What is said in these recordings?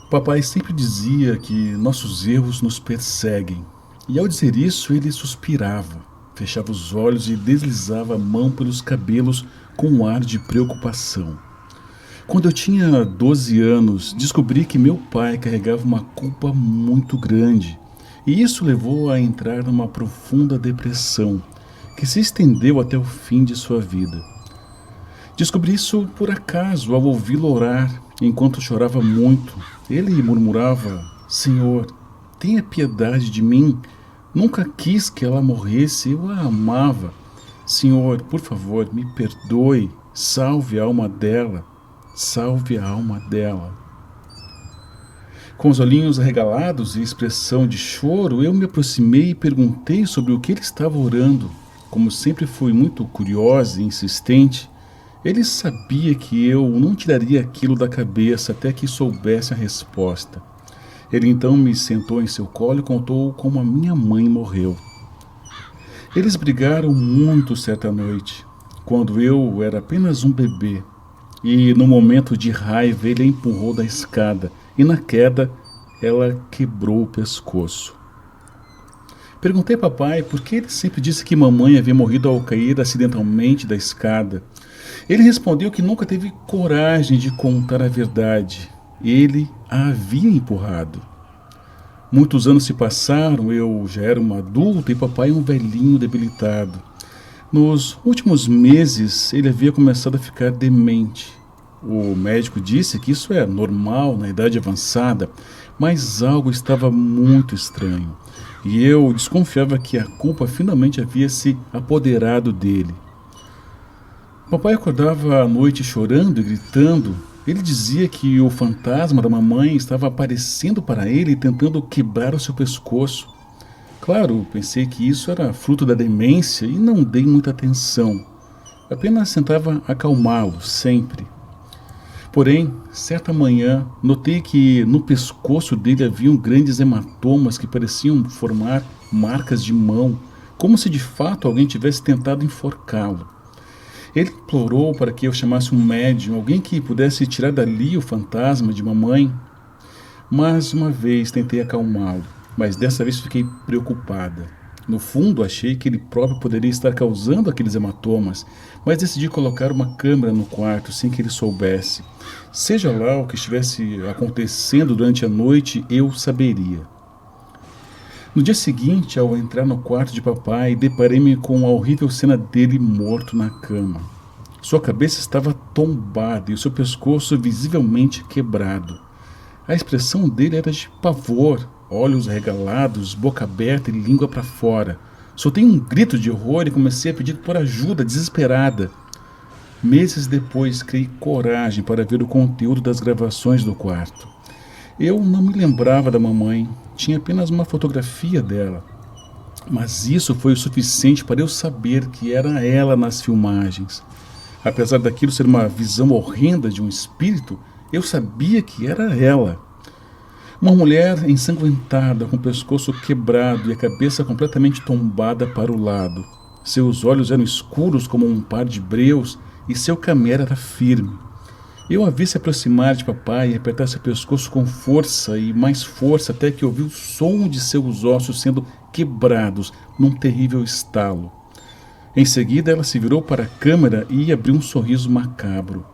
Papai sempre dizia que nossos erros nos perseguem. E ao dizer isso, ele suspirava, fechava os olhos e deslizava a mão pelos cabelos com um ar de preocupação. Quando eu tinha 12 anos, descobri que meu pai carregava uma culpa muito grande. E isso levou a entrar numa profunda depressão, que se estendeu até o fim de sua vida. Descobri isso por acaso ao ouvi-lo orar enquanto chorava muito. Ele murmurava: Senhor, tenha piedade de mim. Nunca quis que ela morresse, eu a amava. Senhor, por favor, me perdoe. Salve a alma dela. Salve a alma dela. Com os olhinhos arregalados e expressão de choro, eu me aproximei e perguntei sobre o que ele estava orando. Como sempre fui muito curiosa e insistente, ele sabia que eu não tiraria aquilo da cabeça até que soubesse a resposta. Ele então me sentou em seu colo e contou como a minha mãe morreu. Eles brigaram muito certa noite, quando eu era apenas um bebê, e no momento de raiva ele a empurrou da escada, e na queda ela quebrou o pescoço. Perguntei a papai por que ele sempre disse que mamãe havia morrido ao cair acidentalmente da escada. Ele respondeu que nunca teve coragem de contar a verdade. Ele a havia empurrado. Muitos anos se passaram, eu já era uma adulta e papai um velhinho debilitado. Nos últimos meses, ele havia começado a ficar demente. O médico disse que isso é normal na idade avançada, mas algo estava muito estranho. E eu desconfiava que a culpa finalmente havia se apoderado dele. Papai acordava à noite chorando e gritando. Ele dizia que o fantasma da mamãe estava aparecendo para ele e tentando quebrar o seu pescoço. Claro, pensei que isso era fruto da demência e não dei muita atenção. Apenas tentava acalmá-lo, sempre. Porém, certa manhã, notei que no pescoço dele haviam grandes hematomas que pareciam formar marcas de mão, como se de fato alguém tivesse tentado enforcá-lo. Ele implorou para que eu chamasse um médium, alguém que pudesse tirar dali o fantasma de mamãe. Mais uma vez tentei acalmá-lo, mas dessa vez fiquei preocupada. No fundo, achei que ele próprio poderia estar causando aqueles hematomas, mas decidi colocar uma câmera no quarto sem que ele soubesse. Seja lá o que estivesse acontecendo durante a noite, eu saberia. No dia seguinte, ao entrar no quarto de papai, deparei-me com a horrível cena dele morto na cama. Sua cabeça estava tombada e o seu pescoço visivelmente quebrado. A expressão dele era de pavor, olhos arregalados, boca aberta e língua para fora. Soltei um grito de horror e comecei a pedir por ajuda, desesperada. Meses depois, criei coragem para ver o conteúdo das gravações do quarto. Eu não me lembrava da mamãe, tinha apenas uma fotografia dela. Mas isso foi o suficiente para eu saber que era ela nas filmagens. Apesar daquilo ser uma visão horrenda de um espírito, eu sabia que era ela. Uma mulher ensanguentada, com o pescoço quebrado e a cabeça completamente tombada para o lado. Seus olhos eram escuros como um par de breus e seu caminhar era firme. Eu a vi se aproximar de papai e apertar seu pescoço com força e mais força até que ouvi o som de seus ossos sendo quebrados num terrível estalo. Em seguida, ela se virou para a câmera e abriu um sorriso macabro.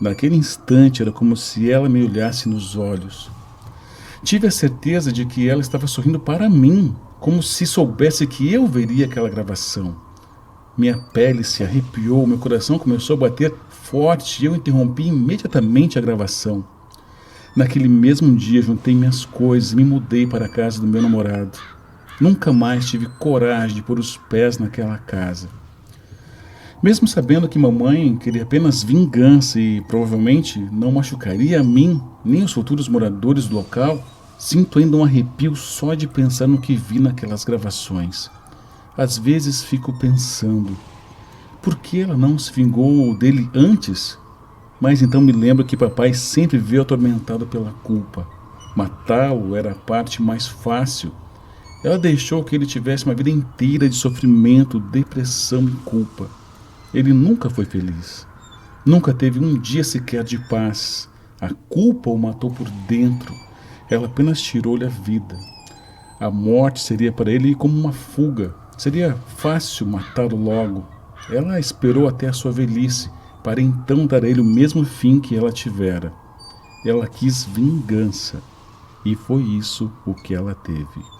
Naquele instante, era como se ela me olhasse nos olhos. Tive a certeza de que ela estava sorrindo para mim, como se soubesse que eu veria aquela gravação. Minha pele se arrepiou, meu coração começou a bater forte e eu interrompi imediatamente a gravação. Naquele mesmo dia, juntei minhas coisas e me mudei para a casa do meu namorado. Nunca mais tive coragem de pôr os pés naquela casa. Mesmo sabendo que mamãe queria apenas vingança e provavelmente não machucaria a mim nem os futuros moradores do local, sinto ainda um arrepio só de pensar no que vi naquelas gravações. Às vezes fico pensando, por que ela não se vingou dele antes? Mas então me lembro que papai sempre veio atormentado pela culpa. Matá-lo era a parte mais fácil. Ela deixou que ele tivesse uma vida inteira de sofrimento, depressão e culpa. Ele nunca foi feliz. Nunca teve um dia sequer de paz. A culpa o matou por dentro. Ela apenas tirou-lhe a vida. A morte seria para ele como uma fuga. Seria fácil matá-lo logo. Ela esperou até a sua velhice, para então dar a ele o mesmo fim que ela tivera. Ela quis vingança, e foi isso o que ela teve.